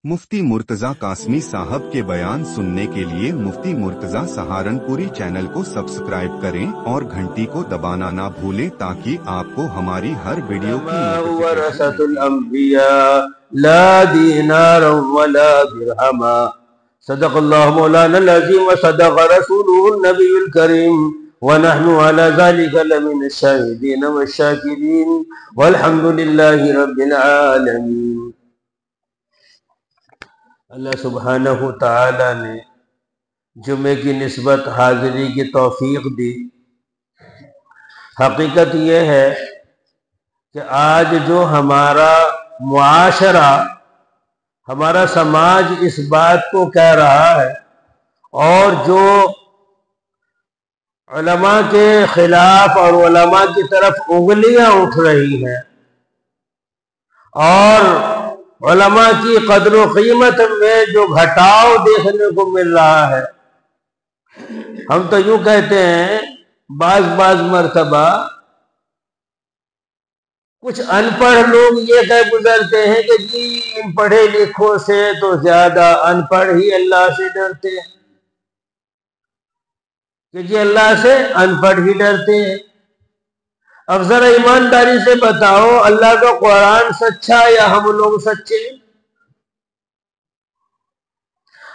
मुफ्ती मुर्तजा कासमी साहब के बयान सुनने के लिए मुफ्ती मुर्तजा सहारनपुरी चैनल को सब्सक्राइब करें और घंटी को दबाना ना भूलें ताकि आपको हमारी हर वीडियो की वरसतुल अंबिया ला दीनार वला दिरहमा सदक़ल्लाहु मौलाना अज़ीम व सदक़ रसूलुहु नबीयुल करीम व नहनु अला ज़ालिका लमिन शाहिदीन व शाकिरीन वल्हम्दुलिल्लाहि रब्बिल आलमीन। अल्लाह सुब्हानहु तआला ने जुमे की निस्बत हाजिरी की तौफीक दी। हकीकत यह है कि आज जो हमारा मुआशरा, हमारा समाज इस बात को कह रहा है और जो उलमा के खिलाफ और उलमा की तरफ उंगलियां उठ रही हैं और उलमा की कदर व कीमत में जो घटाव देखने को मिल रहा है, हम तो यूं कहते हैं बाज मर्तबा कुछ अनपढ़ लोग ये कह गुजरते हैं कि जी इन पढ़े लिखों से तो ज्यादा अनपढ़ ही अल्लाह से डरते हैं, कि जी अल्लाह से अनपढ़ ही डरते हैं। अब जरा ईमानदारी से बताओ, अल्लाह का कुरान सच्चा या हम लोग सच्चे?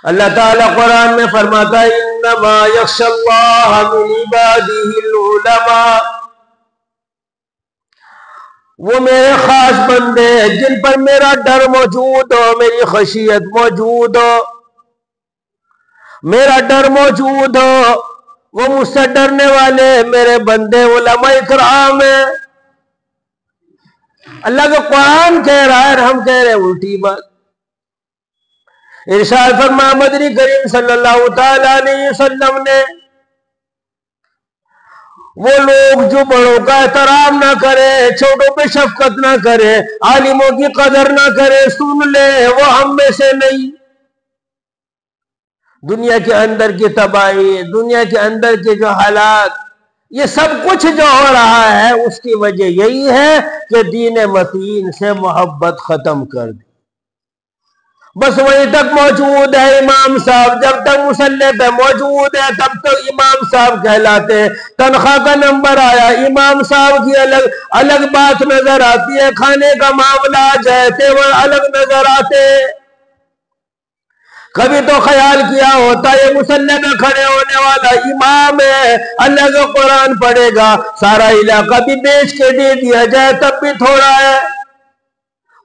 अल्लाह ताला कुरान में फरमाता है इन्नमा यख्शल्लाह मिन इबादिहिल उलमा, वो मेरे खास बंदे हैं जिन पर मेरा डर मौजूद हो, मेरी खशियत मौजूद हो, मेरा डर मौजूद हो, वो मुझसे डरने वाले मेरे बंदे उलमा इकराम है। अल्लाह का कुरान कह रहा है और हम कह रहे हैं उल्टी बात। इरशाद फरमाया मदनी करीम सल्लल्लाहु तआला अलैहि वसल्लम ने, वो लोग जो बड़ों का एहतराम ना करे, छोटों पे शफकत ना करे, आलिमों की कदर ना करे, सुन ले वो हम में से नहीं। दुनिया के अंदर की तबाही, दुनिया के अंदर के जो हालात, ये सब कुछ जो हो रहा है उसकी वजह यही है कि दीन मतीन से मोहब्बत खत्म कर दी। बस वहीं तक मौजूद है इमाम साहब, जब तक मुसल्ले पे मौजूद है तब तक इमाम साहब कहलाते हैं। तनख्वाह का नंबर आया, इमाम साहब की अलग अलग बात नजर आती है, खाने का मामला जाए तेवर अलग नजर आते हैं। कभी तो ख्याल किया होता ये मुसल्ले में खड़े होने वाला इमाम है, अल्लाह का कुरान पढ़ेगा, सारा इलाका भी बेच के दे दिया जाए तब भी थोड़ा है।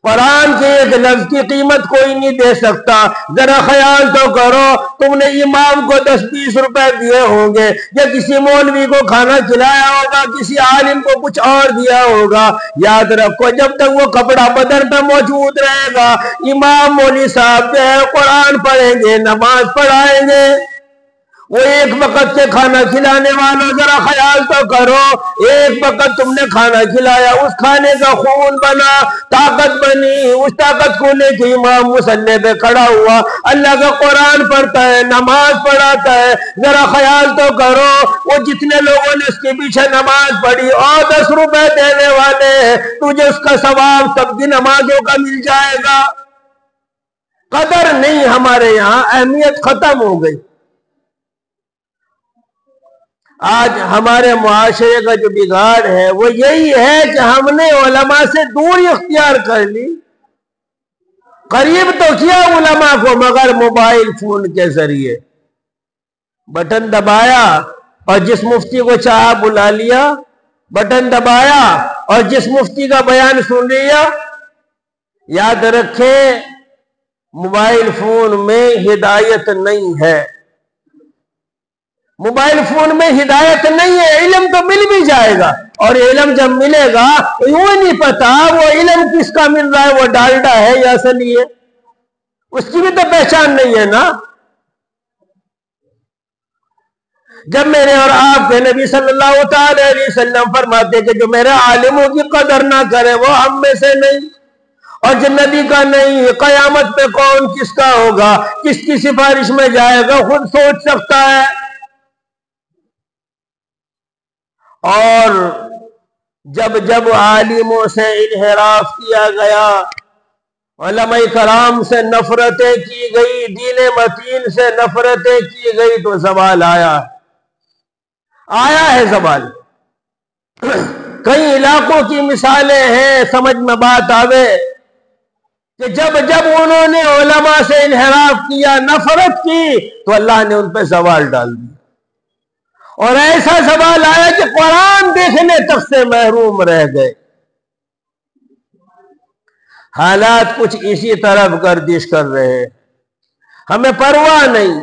कुरान के एक लफ्ज की कीमत कोई नहीं दे सकता। जरा ख्याल तो करो, तुमने इमाम को 10-20 रुपए दिए होंगे या किसी मौलवी को खाना खिलाया होगा, किसी आलिम को कुछ और दिया होगा। याद रखो जब तक वो कपड़ा बदन पे मौजूद रहेगा, इमाम मौलवी साहब जो है कुरान पढ़ेंगे, नमाज पढ़ाएंगे। वो एक वक्त के खाना खिलाने वाला, जरा ख्याल तो करो, एक वक्त तुमने खाना खिलाया, उस खाने का खून बना, ताकत बनी, उस ताकत को लेके इमाम मुसल्ले पे खड़ा हुआ, अल्लाह का कुरान पढ़ता है, नमाज पढ़ाता है। जरा ख्याल तो करो वो जितने लोगों ने उसके पीछे नमाज पढ़ी और 10 रुपए देने वाले, तुझे उसका सवाब सबकी नमाजों का मिल जाएगा। कदर नहीं, हमारे यहाँ अहमियत खत्म हो गई। आज हमारे मुआशरे का जो बिगाड़ है वो यही है कि हमने उलमा से दूरी इख्तियार कर ली। करीब तो किया उलमा को, मगर मोबाइल फोन के जरिए बटन दबाया और जिस मुफ्ती को चाहा बुला लिया, बटन दबाया और जिस मुफ्ती का बयान सुन लिया। याद रखें मोबाइल फोन में हिदायत नहीं है, मोबाइल फोन में हिदायत नहीं है। इल्म तो मिल भी जाएगा और इल्म जब मिलेगा तो यूं नहीं पता वो इल्म किसका मिल रहा है, वो डालडा है या असली है, उसकी भी तो पहचान नहीं है ना। जब मेरे और आपके नबी सल्लल्लाहु अलैहि वसल्लम फरमाते कि जो मेरे आलिमों की कदर ना करे वो हम में से नहीं, और जन्नती का नहीं, कयामत पे कौन किसका होगा, किसकी सिफारिश में जाएगा, खुद सोच सकता है। और जब जब आलिमों से इन्हिराफ किया गया علماء کرام سے نفرتیں کی گئی، دین متین سے نفرتیں کی گئی، تو زوال آیا ہے زوال۔ کئی علاقوں کی مثالیں ہیں، سمجھ میں بات آوے کہ جب انہوں نے علماء سے انحراف کیا، نفرت کی، تو اللہ نے ان پہ زوال ڈال دیا، اور ایسا زوال آیا کہ قرآن دیکھنے تک سے محروم رہ گئے۔ حالات کچھ اسی طرف گردش کر رہے ہیں، ہمیں پرواہ نہیں،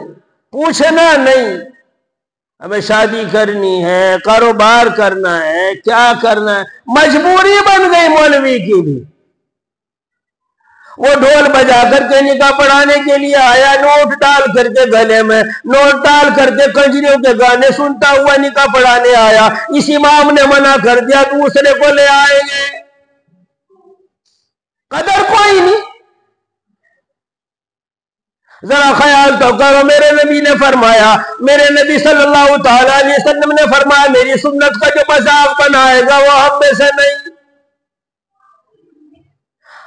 پوچھنا نہیں، ہمیں شادی کرنی ہے، کاروبار کرنا ہے، کیا کرنا ہے، مجبوری بن گئی مولوی کی بھی۔ وہ ڈھول بجا کر کے نکاح پڑھانے کے لیے آیا، نوٹ ڈال کر کے گلے میں، نوٹ ڈال کر کے کنجریوں کے گانے سنتا ہوا نکاح پڑھانے آیا، اس امام نے منع کر دیا، دوسرے کو لے آئیں گے، قدر کوئی نہیں۔ ذرا خیال تو کرو، میرے نبی نے فرمایا، میرے نبی صلی اللہ تعالی علیہ وسلم نے فرمایا، میری سنت کا جو مذاق بنائے گا وہ ہم میں سے نہیں۔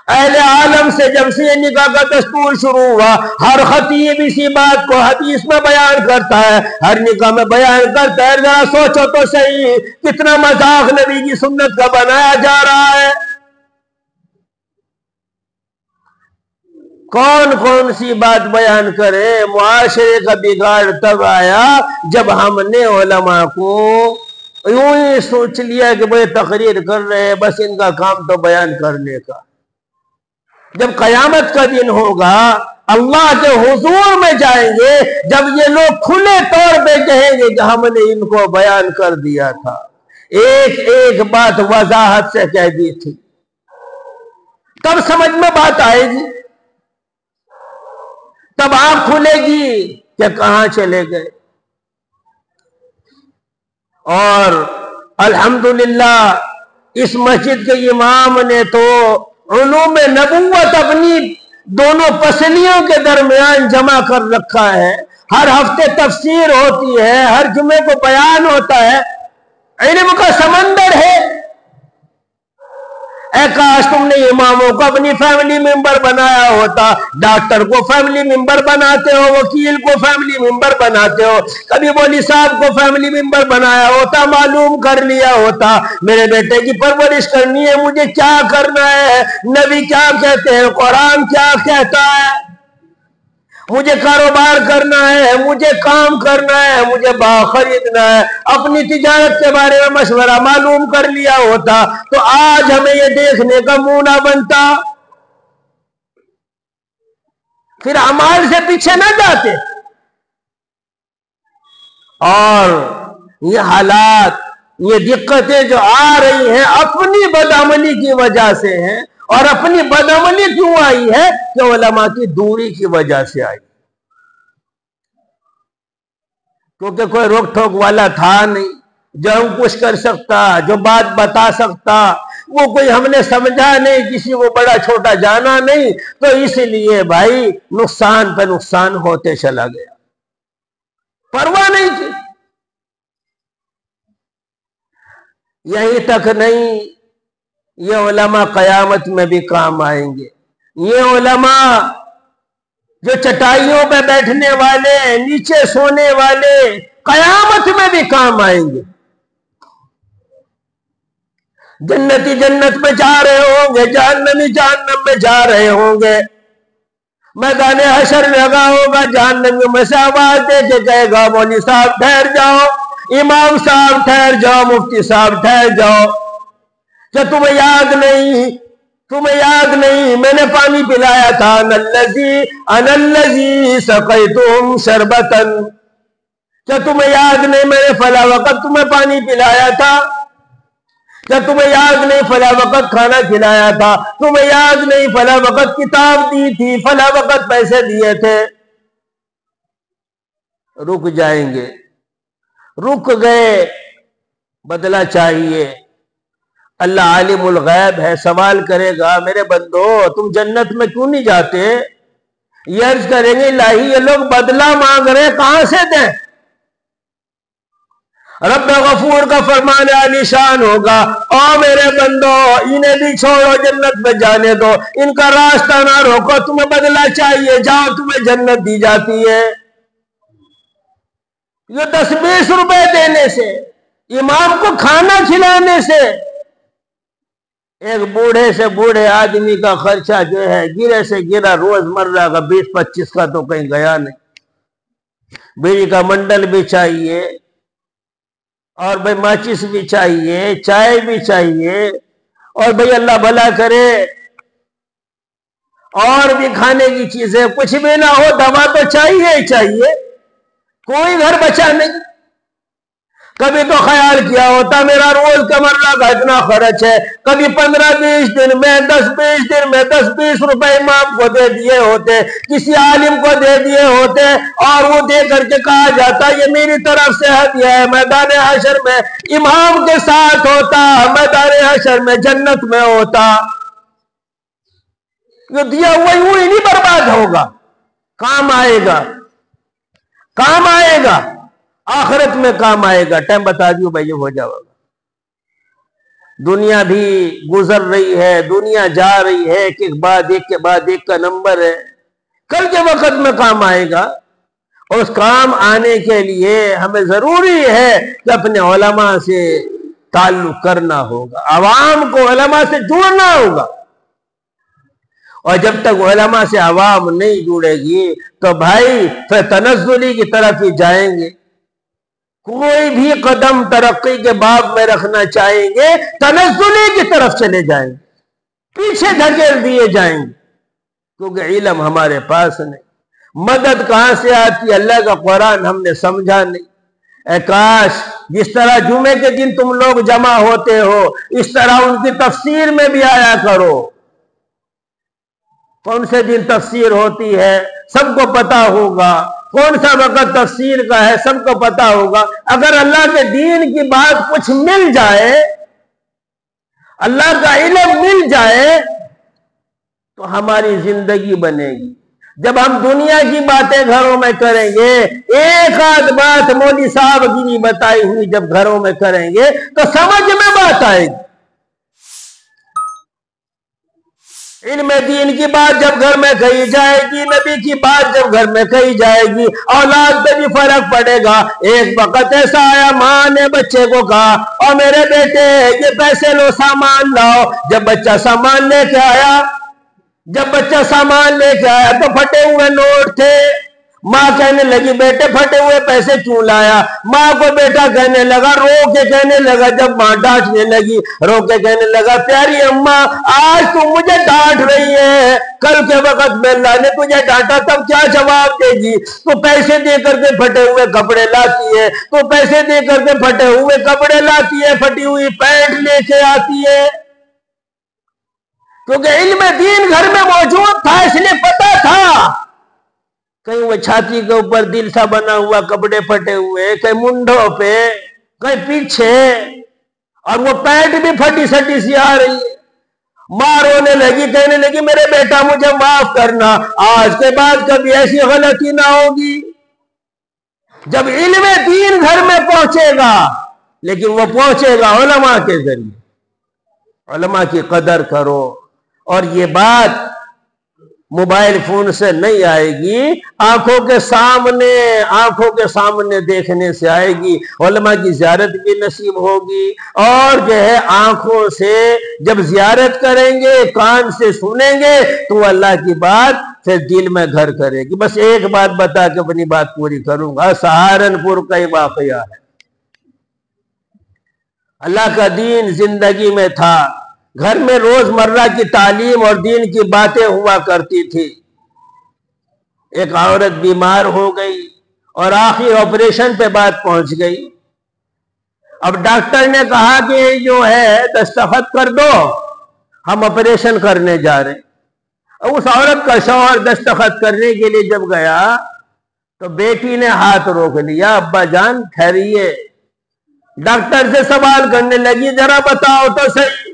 اہل عالم سے جب سے یہ نکاح کا دستور شروع ہوا، ہر خطیب اسی بات کو حدیث میں بیان کرتا ہے، ہر نکاح میں بیان کرتا ہے۔ ذرا سوچو تو صحیح، کتنا مذاق نبی کی سنت کا بنایا جا رہا ہے۔ کون سی بات بیان کرے؟ معاشرے کا بگاڑ تب آیا جب ہم نے علماء کو یوں ہی سوچ لیا کہ وہ تقریر کر رہے ہیں، بس ان کا کام تو بیان کرنے کا۔ جب قیامت کا دن ہوگا، اللہ کے حضور میں جائیں گے، جب یہ لوگ کھلے طور پہ کہیں گے کہ ہم نے ان کو بیان کر دیا تھا، ایک ایک بات وضاحت سے کہہ دی تھی، تب سمجھ میں بات آئے گی، تب آنکھ کھلے گی کہ کہاں چلے گئے۔ اور الحمدللہ اس مسجد کے امام نے تو علوم نبوت اپنی دونوں پسلیوں کے درمیان جمع کر رکھا ہے، ہر ہفتے تفسیر ہوتی ہے، ہر جمعے کو بیان ہوتا ہے، علم کا سمندر ہے۔ اے کاش تم نے اماموں کو اپنی فیملی ممبر بنایا ہوتا، ڈاکٹر کو فیملی ممبر بناتے ہو، وکیل کو فیملی ممبر بناتے ہو، کبھی مولوی صاحب کو فیملی ممبر بنایا ہوتا، معلوم کر لیا ہوتا میرے بیٹے کی پرورش کرنی ہے، مجھے کیا کرنا ہے، نبی کیا کہتے ہیں، قرآن کیا کہتا ہے، مجھے کاروبار کرنا ہے، مجھے کام کرنا ہے، مجھے باغ خریدنا ہے، اپنی تجارت کے بارے میں مشورہ معلوم کر لیا ہوتا تو آج ہمیں یہ دیکھنے کا منہ نہ بنتا، پھر اعمال سے پیچھے نہ جاتے۔ اور یہ حالات، یہ دقتیں جو آ رہی ہیں اپنی بدعملی کی وجہ سے ہیں، اور اپنی بدعملی کیوں آئی ہے کہ علماء کی دوری کی وجہ سے آئی، کیونکہ کوئی روک ٹھوک والا تھا نہیں جو ہم کچھ کر سکتا، جو بات بتا سکتا، وہ کوئی ہم نے سمجھا نہیں، کسی کو بڑا چھوٹا جانا نہیں، تو اس لیے بھائی نقصان پہ نقصان ہوتے چلا گیا، پرواہ نہیں کی۔ یہیں تک نہیں، یہ علماء قیامت میں بھی کام آئیں گے۔ یہ علماء جو چٹائیوں پہ بیٹھنے والے، نیچے سونے والے، قیامت میں بھی کام آئیں گے۔ جنتی جنت میں جا رہے ہوں گے، جہنمی جہنم میں جا رہے ہوں گے، میدان حشر لگا ہوگا، جہنمی میں سے آواز دے کے کہے گا مولوی صاحب ٹھہر جاؤ، امام صاحب ٹھہر جاؤ، مفتی صاحب ٹھہر جاؤ، کیا تمہیں یاد نہیں میں نے پانی پلایا تھا، انا الذی سقیتم شربتا، کیا تمہیں یاد نہیں میں نے فلاں وقت تمہیں پانی پلایا تھا، کیا تمہیں یاد نہیں فلاں وقت کھانا کھلایا تھا، تمہیں یاد نہیں فلاں وقت کتاب دی تھی، فلاں وقت پیسے دیے تھے۔ رک جائیں گے، رک گئے، بدلہ چاہیے۔ اللہ عالم الغیب ہے، سوال کرے گا میرے بندو تم جنت میں کیوں نہیں جاتے؟ یہ عرض کریں گے الہی یہ لوگ بدلہ مانگ رہے، کہاں سے دیں؟ رب غفور کا فرمان عالی شان ہوگا، او میرے بندو انہیں بھی چھوڑو، جنت میں جانے دو، ان کا راستہ نہ روکو، تمہیں بدلہ چاہیے جاؤ، تمہیں جنت دی جاتی ہے۔ یہ 10-20 روپے دینے سے، امام کو کھانا کھلانے سے، ایک بوڑھے سے بوڑھے آدمی کا خرچہ جو ہے گرے سے گرا روز مرہ کا 20-25 کا تو کہیں گیا نہیں۔ بیڑی کا منڈل بھی چاہیے، اور بھائی ماچس بھی چاہیے، چائے بھی چاہیے، اور بھائی اللہ بھلا کرے اور بھی کھانے کی چیزیں، کچھ بھی نہ ہو دوا تو چاہیے ہی چاہیے، کوئی گھر بچا نہیں۔ کبھی تو خیال کیا ہوتا میرا روز کا مرہ کا اتنا خرچ ہے، کبھی 15-20 دن میں 10-20 دن میں 10-20 روپے امام کو دے دیے ہوتے، کسی عالم کو دے دیے ہوتے، اور وہ دے کر کے کہا جاتا یہ میری طرف سے ہدیہ ہے، میدان حشر میں امام کے ساتھ ہوتا، میدان حشر میں جنت میں ہوتا۔ یہ دیا ہوا یوں ہی نہیں برباد ہوگا، کام آئے گا، کام آئے گا، آخرت میں کام آئے گا۔ ٹائم بتا دیو بھائی ہو جاؤ گا۔ دنیا بھی گزر رہی ہے، دنیا جا رہی ہے، ایک ایک بعد ایک کے بعد ایک کا نمبر ہے، کل کے وقت میں کام آئے گا۔ اور اس کام آنے کے لیے ہمیں ضروری ہے کہ اپنے علماء سے تعلق کرنا ہوگا، عوام کو علماء سے جوڑنا ہوگا، اور جب تک علماء سے عوام نہیں جڑے گی تو بھائی پھر تنزلی کی طرف ہی جائیں گے۔ کوئی بھی قدم ترقی کے باب میں رکھنا چاہیں گے تنزلی کی طرف چلے جائیں گے، پیچھے دھکیل دیے جائیں گے، کیونکہ علم ہمارے پاس نہیں۔ مدد کہاں سے آتی؟ اللہ کا قرآن ہم نے سمجھا نہیں۔ اے کاش جس طرح جمعے کے دن تم لوگ جمع ہوتے ہو اس طرح ان کی تفسیر میں بھی آیا کرو۔ کون سے دن تفسیر ہوتی ہے سب کو پتا ہوگا، کون سا وقت تفسیر کا ہے سب کو پتا ہوگا۔ اگر اللہ کے دین کی بات کچھ مل جائے، اللہ کا علم مل جائے تو ہماری زندگی بنے گی۔ جب ہم دنیا کی باتیں گھروں میں کریں گے، ایک آدھ بات مولوی صاحب کی نہیں بتائی ہوئی جب گھروں میں کریں گے تو سمجھ میں بات آئے گی۔ علم دین کی بات جب گھر میں کہی جائے گی، نبی کی بات جب گھر میں کہی جائے گی، اولاد پہ بھی فرق پڑے گا۔ ایک وقت ایسا آیا ماں نے بچے کو کہا اور میرے بیٹے یہ پیسے لو سامان لاؤ۔ جب بچہ سامان لے کے آیا تو پھٹے ہوئے نوٹ تھے۔ ماں کہنے لگی بیٹے پھٹے ہوئے پیسے کیوں لایا؟ ماں کو بیٹا کہنے لگا، رو کے کہنے لگا، جب ماں ڈانٹنے لگی رو کے کہنے لگا پیاری اماں آج تم مجھے ڈانٹ رہی ہے، کل کے وقت میں اللہ نے تجھے ڈانٹا تب کیا جواب دے گی؟ تو پیسے دے کر کے پھٹے ہوئے کپڑے لاتی ہے، تو پیسے دے کر کے پھٹے ہوئے کپڑے لاتی ہے، پھٹی ہوئی پینٹ لے کے آتی ہے، کیونکہ علم دین گھر میں موجود تھا، اس لیے پتا تھا۔ کہیں وہ چھاتی کے اوپر دل سا بنا ہوا کپڑے پھٹے ہوئے، کہیں منڈوں پہ، کہیں پیچھے، اور وہ پینٹ بھی پھٹی سٹی سی آ رہی ہے۔ ماں رونے لگی، کہنے لگی میرے بیٹا مجھے معاف کرنا، آج کے بعد کبھی ایسی غلطی نہ ہوگی۔ جب علم دین گھر میں پہنچے گا، لیکن وہ پہنچے گا علماء کے ذریعے۔ علماء کی قدر کرو، اور یہ بات موبائل فون سے نہیں آئے گی، آنکھوں کے سامنے دیکھنے سے آئے گی۔ علماء کی زیارت بھی نصیب ہوگی، اور جو ہے آنکھوں سے جب زیارت کریں گے، کان سے سنیں گے تو اللہ کی بات پھر دل میں گھر کرے گی۔ بس ایک بات بتا کے اپنی بات پوری کروں گا، سہارنپور کا ہی واقعہ ہے۔ اللہ کا دین زندگی میں تھا، گھر میں روز مرہ کی تعلیم اور دین کی باتیں ہوا کرتی تھی۔ ایک عورت بیمار ہو گئی اور آخری آپریشن پہ بات پہنچ گئی۔ اب ڈاکٹر نے کہا کہ جو ہے دستخط کر دو، ہم آپریشن کرنے جا رہے ہیں۔ اس عورت کا شوہر دستخط کرنے کے لیے جب گیا تو بیٹی نے ہاتھ روک لیا، ابا جان ٹھہریے۔ ڈاکٹر سے سوال کرنے لگی، ذرا بتاؤ تو صحیح،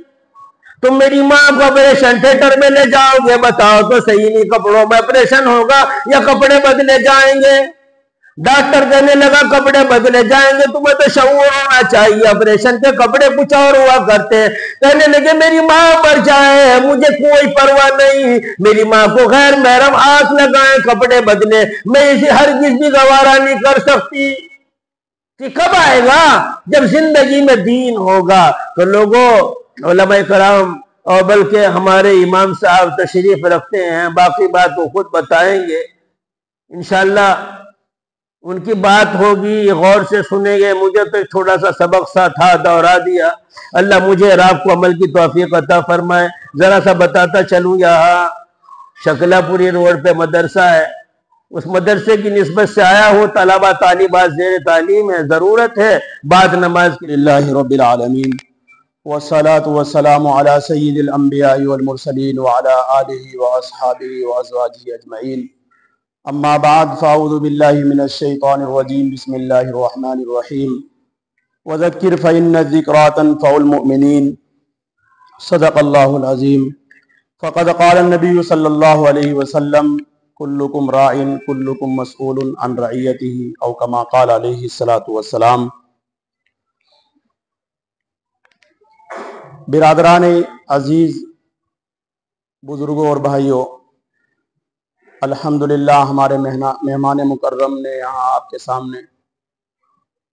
تم میری ماں کو آپریشن تھیٹر میں لے جاؤ گے؟ بتاؤ تو صحیح، نہیں کپڑوں میں آپریشن ہوگا یا کپڑے بدلے جائیں گے؟ डॉक्टर कहने लगा कपड़े बदले जाएंगे, तुम्हें तो शऊर होना चाहिए, ऑपरेशन के कपड़े कुछ और हुआ करते हैं। कहने लगे मेरी माँ मर जाए मुझे कोई परवाह नहीं, मेरी माँ को गैर महरम हाथ लगाए कपड़े बदले, मैं इसे हरगिज़ भी गवारा नहीं कर सकती। कि कब आएगा जब जिंदगी में दीन होगा। तो लोगों उलमा कराम और बल्कि हमारे इमाम साहब तशरीफ रखते हैं, बाकी बात वो खुद बताएंगे इंशाअल्लाह, उनकी बात होगी, गौर से सुनेंगे। मुझे तो थोड़ा सा सबक सा था, दोहरा दिया। अल्लाह मुझे और आपको अमल की तौफीक अता फरमाए। जरा सा बताता चलूँ, यहाँ शकलापुरी रोड पे मदरसा है, उस मदरसे की निस्बत से आया हो, तलबा तालिबात ज़ेर तालीम है, ज़रूरत है बाद नमाज के लिल्लाहि रब्बिल आलमीन वस्सलातु वस्सलामु अला सय्यिदिल अंबिया'i वल मुरसलीन व अला आलिहि व अस्हाबिहि व अज़वाजिहि अजमईन। अम्मा बाद फ़अऊज़ु बिल्लाहि मिनश शैतानिर रजीम। बिस्मिल्लाहिर रहमानिर रहीम। वज़क्किर फ़इन्न ज़िक्रा तनफ़उल मुमिनीन। सदक़ल्लाहुल अज़ीम। फ़क़द क़ाल नबी सल्लल्लाहु अलैहि वसल्लम कुल्लुकुम राइन कुल्लुकुम मसऊलुन अन रइयतिही औ कमा क़ाल अलैहि सलातु वस्सलाम। बिरादरान अजीज़, बुजुर्गों और भाइयों, अल्हम्दुलिल्लाह हमारे मेहमान मुकर्रम ने यहाँ आपके सामने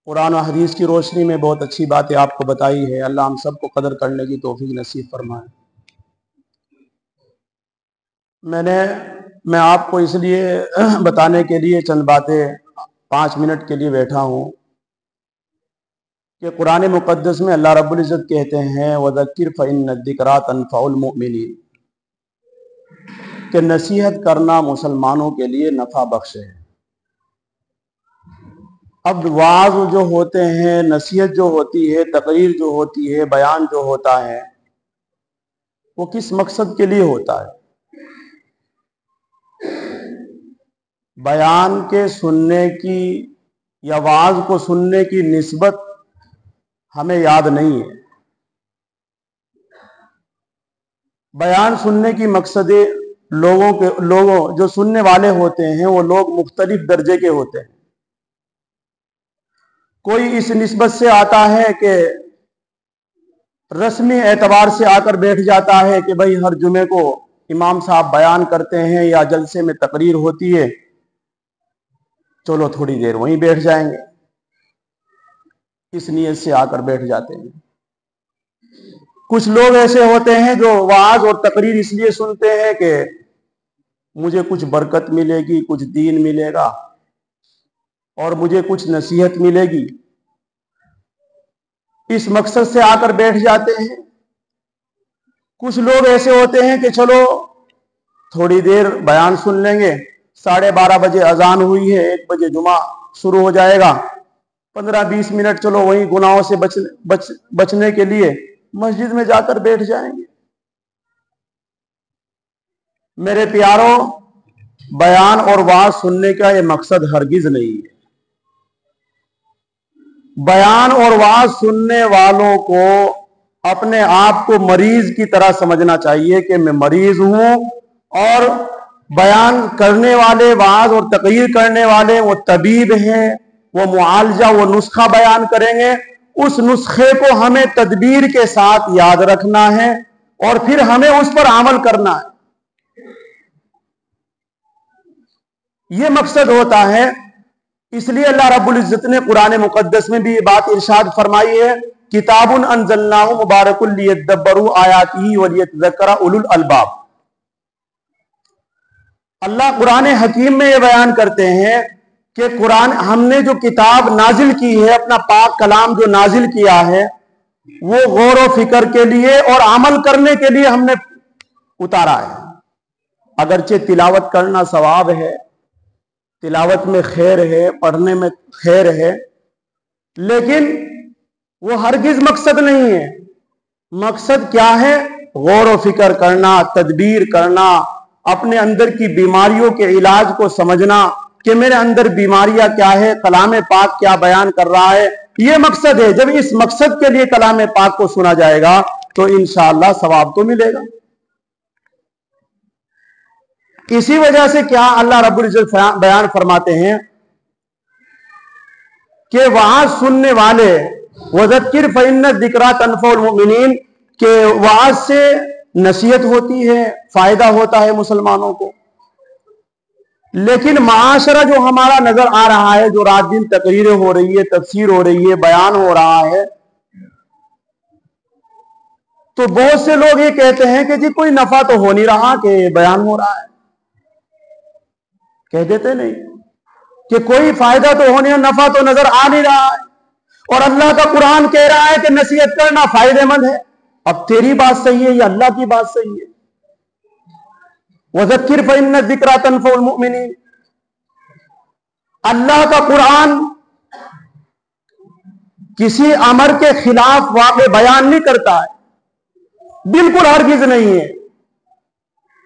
कुरान और हदीस की रोशनी में बहुत अच्छी बातें आपको बताई है। अल्लाह हम सबको कदर करने की तौफीक नसीब फरमाए। मैं आपको इसलिए बताने के लिए चंद बातें 5 मिनट के लिए बैठा हूँ कि कुरान मुक़द्दस में अल्लाह रब्बुल इज़्ज़त कहते हैं वज़क्किर फ़इन्न ज़िक्रा तनफ़उल मुमिनीन, कि नसीहत करना मुसलमानों के लिए नफ़ा बख्श है। अब वाज़ जो होते हैं, नसीहत जो होती है, तकरीर जो होती है, बयान जो होता है, वो किस मकसद के लिए होता है? बयान के सुनने की या वाज़ को सुनने की निस्बत हमें याद नहीं है। बयान सुनने की मकसद लोगों जो सुनने वाले होते हैं वो लोग मुख्तलिफ दर्जे के होते हैं। कोई इस निस्बत से आता है कि रस्मी एतबार से आकर बैठ जाता है कि भाई हर जुमे को इमाम साहब बयान करते हैं या जलसे में तकरीर होती है, चलो थोड़ी देर वहीं बैठ जाएंगे, इस नीयत से आकर बैठ जाते हैं। कुछ लोग ऐसे होते हैं जो वाज और तकरीर इसलिए सुनते हैं कि मुझे कुछ बरकत मिलेगी, कुछ दीन मिलेगा और मुझे कुछ नसीहत मिलेगी, इस मकसद से आकर बैठ जाते हैं। कुछ लोग ऐसे होते हैं कि चलो थोड़ी देर बयान सुन लेंगे, 12:30 बजे अजान हुई है, 1 बजे जुमा शुरू हो जाएगा, 15-20 मिनट चलो वहीं गुनाहों से बचने के लिए मस्जिद में जाकर बैठ जाएंगे। मेरे प्यारों, बयान और वाज सुनने का ये मकसद हरगिज नहीं है। बयान और वाज सुनने वालों को अपने आप को मरीज की तरह समझना चाहिए कि मैं मरीज हूं, और बयान करने वाले, वाज और तकरीर करने वाले वो तबीब हैं, वो मुआलजा, वो नुस्खा बयान करेंगे। उस नुस्खे को हमें तदबीर के साथ याद रखना है और फिर हमें उस पर अमल करना है। ये मकसद होता है। इसलिए अल्लाह रब्बुल इज्जत ने कुरान मुकद्दस में भी ये बात इरशाद फरमाई है, किताबुन अंज़लनाहु मुबारकुल लियद्दब्बरू आयातिही व लियतज़क्करा उलुल अलबाब। अल्लाह कुरान हकीम में ये बयान करते हैं कि कुरान, हमने जो किताब नाजिल की है, अपना पाक कलाम जो नाजिल किया है, वो गौर व फिक्र के लिए और अमल करने के लिए हमने उतारा है। अगरचे तिलावत करना सवाब है, तिलावत में खैर है, पढ़ने में खैर है, लेकिन वो हरगिज मकसद नहीं है। मकसद क्या है? गौर व फिक्र करना, तदबीर करना, अपने अंदर की बीमारियों के इलाज को समझना कि मेरे अंदर बीमारियां क्या है, कलाम पाक क्या बयान कर रहा है, ये मकसद है। जब इस मकसद के लिए कलाम पाक को सुना जाएगा तो इंशाअल्लाह सवाब तो मिलेगा। इसी वजह से क्या अल्लाह रब्बुल इज्जत बयान फरमाते हैं کہ वआज सुनने वाले वज़क्किर फ़इन्न ज़िक्रा तनफ़उल मुमिनीन के वाज से नसीहत होती है, फायदा होता है मुसलमानों को। लेकिन माशरा जो हमारा नजर आ रहा है, जो रात दिन तकरीरें हो रही है, तफसीर हो रही है, बयान हो रहा है, तो बहुत से लोग ये कहते हैं कि जी कोई नफा तो हो नहीं रहा कि बयान हो रहा है। कह देते नहीं कि कोई फायदा तो होने, नफा तो नजर आ नहीं रहा है, और अल्लाह का कुरान कह रहा है कि नसीहत करना फायदेमंद है। अब तेरी बात सही है या अल्लाह की बात सही है? वज़क्किर फ़इन्न ज़िक्रा तनफ़उल मुमिनीन, अल्लाह का कुरान किसी अमर के खिलाफ वाक़े बयान नहीं करता है, बिल्कुल हरगिज़ नहीं है।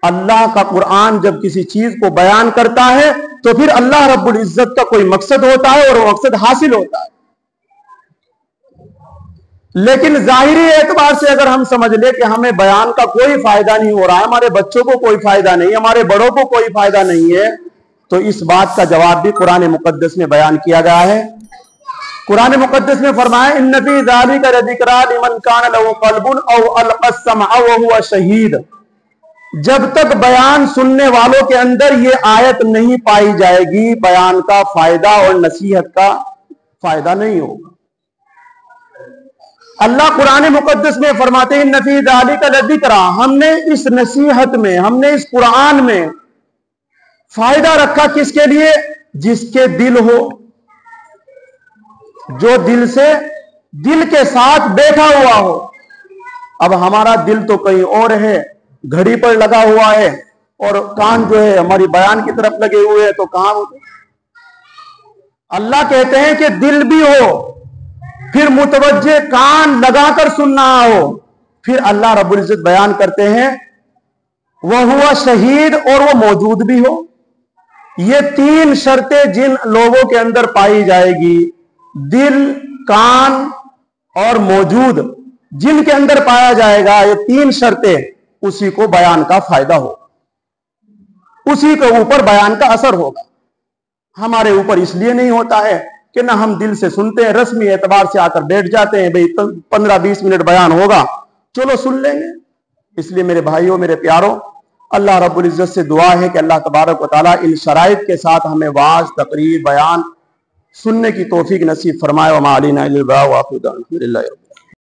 अल्लाह का कुरान जब किसी चीज को बयान करता है तो फिर अल्लाह रब्बुल इज्जत का कोई मकसद होता है और वो मकसद हासिल होता है। लेकिन जाहिरी एतबार से अगर हम समझ ले कि हमें बयान का कोई फायदा नहीं हो रहा है, हमारे बच्चों को कोई फायदा नहीं, हमारे बड़ों को कोई फायदा नहीं है, तो इस बात का जवाब भी कुरान मुकद्दस में बयान किया गया है। कुरान मुकद्दस में फरमाया इन्न फी ज़ालिका लज़िक्रा लिमन कान लहू क़ल्बुन औ अलक़ा समअ व हुवा शहीद। जब तक बयान सुनने वालों के अंदर ये आयत नहीं पाई जाएगी, बयान का फायदा और नसीहत का फायदा नहीं होगा। अल्लाह कुरान मुकद्दस में फरमाते हैं इन्न फी ज़ालिका लज़िक्रा, हमने इस नसीहत में, हमने इस कुरान में फायदा रखा किसके लिए? जिसके दिल हो, जो दिल से, दिल के साथ बैठा हुआ हो। अब हमारा दिल तो कहीं और है, घड़ी पर लगा हुआ है, और कान जो है हमारी बयान की तरफ लगे हुए हैं, तो कहां हो? अल्लाह कहते हैं कि दिल भी हो, फिर मुतवज्जे कान लगाकर सुनना हो। फिर अल्लाह रब्बुल इज्जत बयान करते हैं वह हुआ शहीद, और वो मौजूद भी हो। ये तीन शर्तें जिन लोगों के अंदर पाई जाएगी, दिल, कान और मौजूद जिनके अंदर पाया जाएगा, ये तीन शर्तें, उसी को बयान का फायदा हो, उसी के ऊपर बयान का असर होगा। हमारे ऊपर इसलिए नहीं होता है कि ना हम दिल से सुनते हैं, रस्मी एतबार से आकर बैठ जाते हैं, भाई 15-20 मिनट बयान होगा, चलो सुन लेंगे। इसलिए मेरे भाइयों, मेरे प्यारों, अल्लाह रब्बुल इज्जत से दुआ है कि अल्लाह तबारक व तआला इन शराइत के साथ हमें वाज, तकरीर, बयान सुनने की तौफीक नसीब फरमाए। व मा अलैना इल्लल बलाग व आखिरु दाअवाना अल्हम्दुलिल्लाहि।